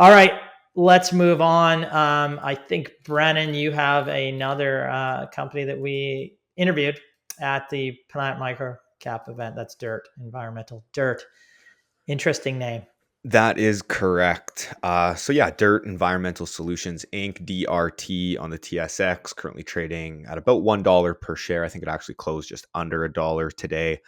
All right, let's move on. I think, Brennan, you have another company that we interviewed at the Planet Micro Cap event. That's DIRTT, Environmental DIRTT. Interesting name. That is correct. DIRTT Environmental Solutions Inc., DRT on the TSX, currently trading at about $1 per share. I think it actually closed just under $1 today.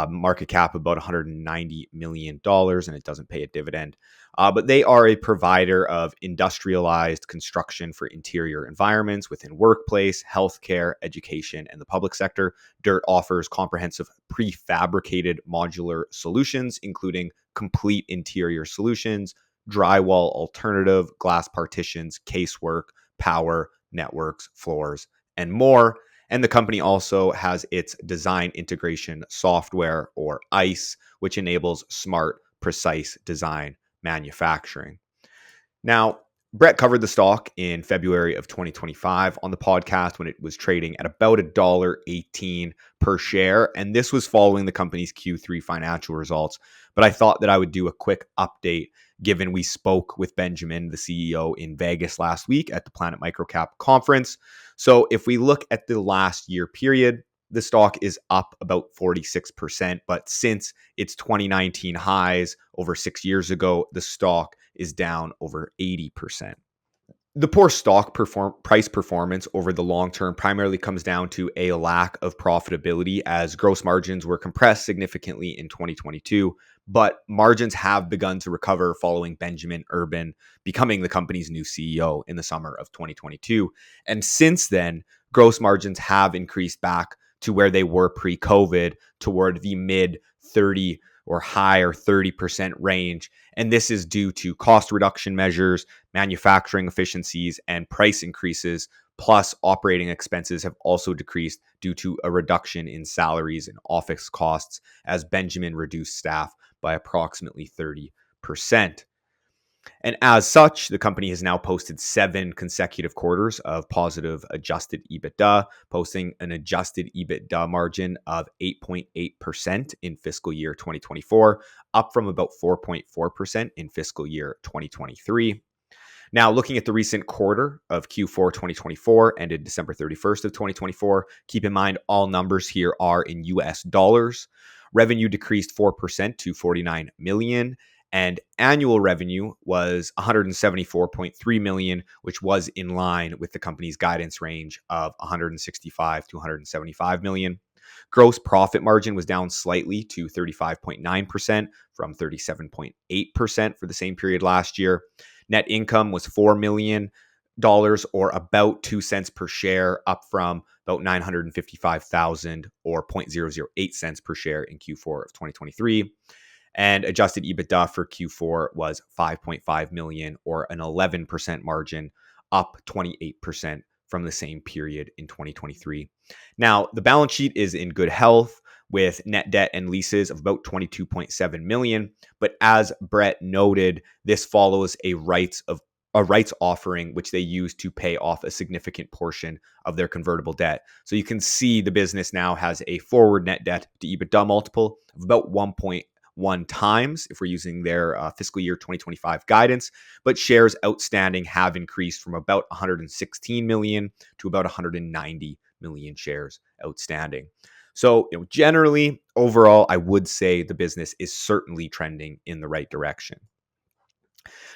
Market cap about $190 million, and it doesn't pay a dividend. But they are a provider of industrialized construction for interior environments within workplace, healthcare, education, and the public sector. DIRTT offers comprehensive prefabricated modular solutions, including complete interior solutions, drywall alternative, glass partitions, casework, power, networks, floors, and more. And the company also has its design integration software, or ICE, which enables smart, precise design manufacturing. Now, Brett covered the stock in February of 2025 on the podcast when it was trading at about $1.18 per share. And this was following the company's Q3 financial results. But I thought that I would do a quick update given we spoke with Benjamin, the CEO, in Vegas last week at the Planet Microcap conference. So if we look at the last year period, the stock is up about 46%. But since its 2019 highs over 6 years ago, the stock is down over 80%. The poor stock price performance over the long term primarily comes down to a lack of profitability, as gross margins were compressed significantly in 2022, but margins have begun to recover following Benjamin Urban becoming the company's new CEO in the summer of 2022. And since then, gross margins have increased back to where they were pre-COVID, toward the mid 30 or higher 30% range. And this is due to cost reduction measures, manufacturing efficiencies, and price increases. Plus, operating expenses have also decreased due to a reduction in salaries and office costs, as Benjamin reduced staff by approximately 30%. And as such, the company has now posted 7 consecutive quarters of positive adjusted EBITDA, posting an adjusted EBITDA margin of 8.8% in fiscal year 2024, up from about 4.4% in fiscal year 2023. Now, looking at the recent quarter of Q4 2024, ended December 31st of 2024, keep in mind all numbers here are in US dollars. Revenue decreased 4% to $49 million. And annual revenue was $174.3 million, which was in line with the company's guidance range of $165 to $175 million. Gross profit margin was down slightly to 35.9% from 37.8% for the same period last year. Net income was $4 million, or about 2 cents per share, up from about $955,000 or 0.008 cents per share in Q4 of 2023. And adjusted EBITDA for Q4 was $5.5 million, or an 11% margin, up 28% from the same period in 2023. Now, the balance sheet is in good health with net debt and leases of about $22.7 million. But as Brett noted, this follows a rights offering, which they use to pay off a significant portion of their convertible debt. So you can see the business now has a forward net debt to EBITDA multiple of about 1.1 times if we're using their fiscal year 2025 guidance, but shares outstanding have increased from about 116 million to about 190 million shares outstanding. So, generally, overall, I would say the business is certainly trending in the right direction.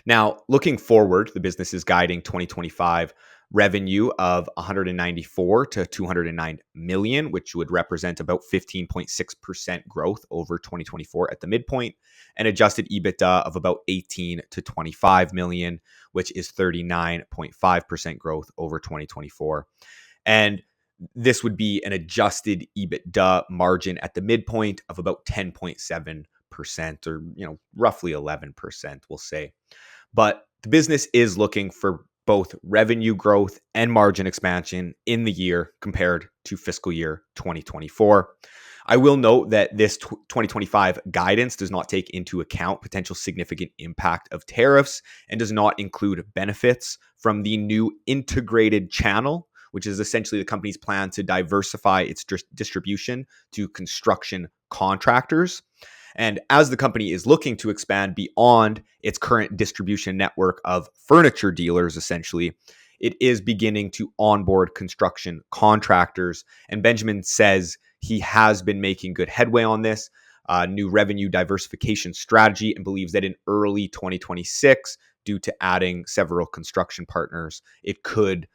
Now, looking forward, the business is guiding 2025 revenue of 194 to 209 million, which would represent about 15.6% growth over 2024 at the midpoint, and adjusted EBITDA of about 18 to 25 million, which is 39.5% growth over 2024. And this would be an adjusted EBITDA margin at the midpoint of about 10.7%, or roughly 11%, we'll say. But the business is looking for both revenue growth and margin expansion in the year compared to fiscal year 2024. I will note that this 2025 guidance does not take into account potential significant impact of tariffs and does not include benefits from the new integrated channel, which is essentially the company's plan to diversify its distribution to construction contractors. And as the company is looking to expand beyond its current distribution network of furniture dealers, essentially, it is beginning to onboard construction contractors. And Benjamin says he has been making good headway on this new revenue diversification strategy and believes that in early 2026, due to adding several construction partners, it could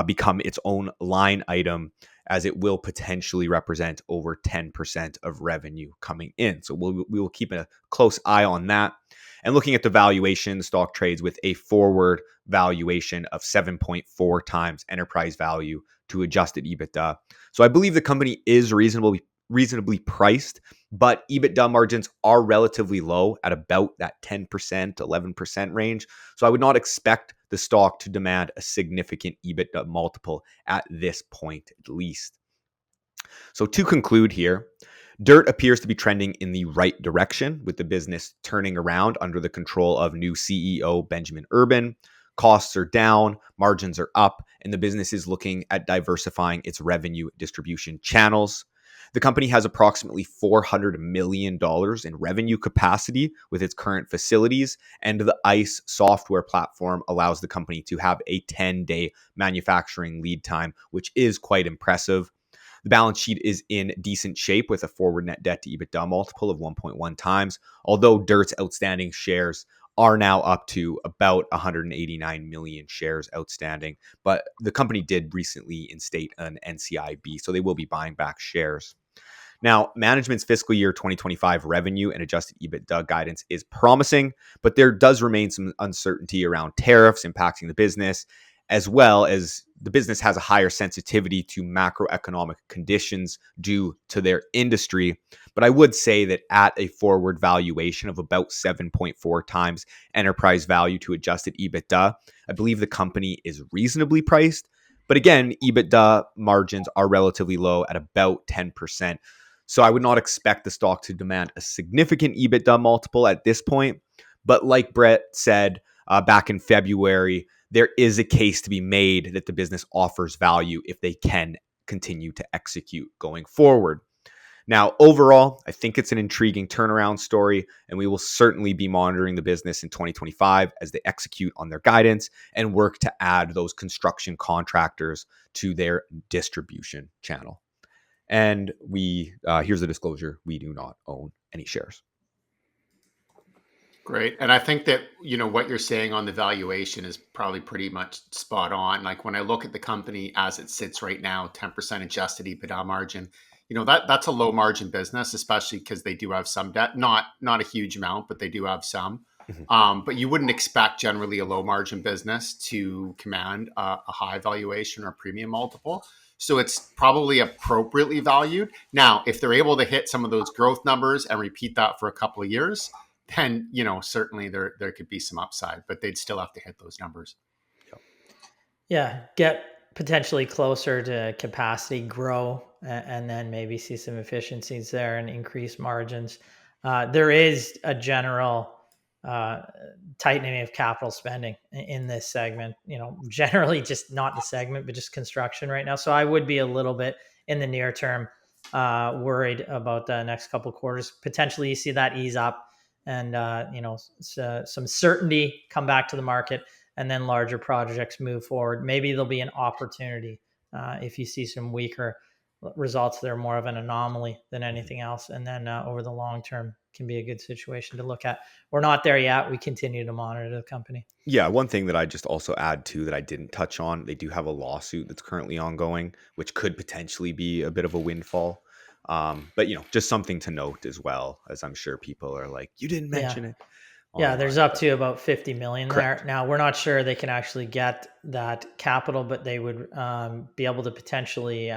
become its own line item as it will potentially represent over 10% of revenue coming in. So we will keep a close eye on that. And looking at the valuation, the stock trades with a forward valuation of 7.4 times enterprise value to adjusted EBITDA. So I believe the company is reasonably priced, but EBITDA margins are relatively low at about that 10%, 11% range. So I would not expect the stock to demand a significant EBITDA multiple at this point, at least. So to conclude here, DIRTT appears to be trending in the right direction with the business turning around under the control of new CEO Benjamin Urban. Costs are down, margins are up, and the business is looking at diversifying its revenue distribution channels. The company has approximately $400 million in revenue capacity with its current facilities, and the ICE software platform allows the company to have a 10-day manufacturing lead time, which is quite impressive. The balance sheet is in decent shape with a forward net debt to EBITDA multiple of 1.1 times, although DIRTT's outstanding shares are now up to about 189 million shares outstanding. But the company did recently instate an NCIB, so they will be buying back shares. Now, management's fiscal year 2025 revenue and adjusted EBITDA guidance is promising, but there does remain some uncertainty around tariffs impacting the business, as well as the business has a higher sensitivity to macroeconomic conditions due to their industry. But I would say that at a forward valuation of about 7.4 times enterprise value to adjusted EBITDA, I believe the company is reasonably priced. But again, EBITDA margins are relatively low at about 10%. So I would not expect the stock to demand a significant EBITDA multiple at this point. But like Brett said back in February, there is a case to be made that the business offers value if they can continue to execute going forward. Now, overall, I think it's an intriguing turnaround story, and we will certainly be monitoring the business in 2025 as they execute on their guidance and work to add those construction contractors to their distribution channel. And here's the disclosure: we do not own any shares. Great. And I think that, what you're saying on the valuation is probably pretty much spot on. Like when I look at the company as it sits right now, 10% adjusted EBITDA margin, that's a low margin business, especially because they do have some debt, not a huge amount, but they do have some. But you wouldn't expect generally a low margin business to command a high valuation or premium multiple. So it's probably appropriately valued. Now, if they're able to hit some of those growth numbers and repeat that for a couple of years, then certainly there could be some upside, but they'd still have to hit those numbers. Yeah, get potentially closer to capacity, grow, and then maybe see some efficiencies there and increase margins. There is a general tightening of capital spending in this segment. Generally just not the segment, but just construction right now. So I would be a little bit in the near term worried about the next couple of quarters. Potentially, you see that ease up, and some certainty come back to the market, and then larger projects move forward. Maybe there'll be an opportunity if you see some weaker results. They're more of an anomaly than anything else, and then over the long term can be a good situation to look at. We're not there yet. We continue to monitor the company. Yeah, one thing that I just also add to that I didn't touch on, they do have a lawsuit that's currently ongoing, which could potentially be a bit of a windfall. But just something to note as well, as I'm sure people are like, you didn't mention it. Yeah, there's up to about 50 million Correct. there. Now, we're not sure they can actually get that capital, but they would be able to potentially,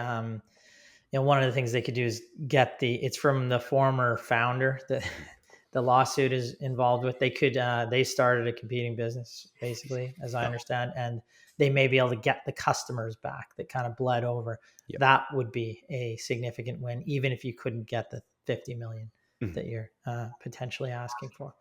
one of the things they could do is it's from the former founder that the lawsuit is involved with. They could, they started a competing business, basically, as I understand, and they may be able to get the customers back that kind of bled over. Yep. That would be a significant win, even if you couldn't get the 50 million that you're potentially asking for.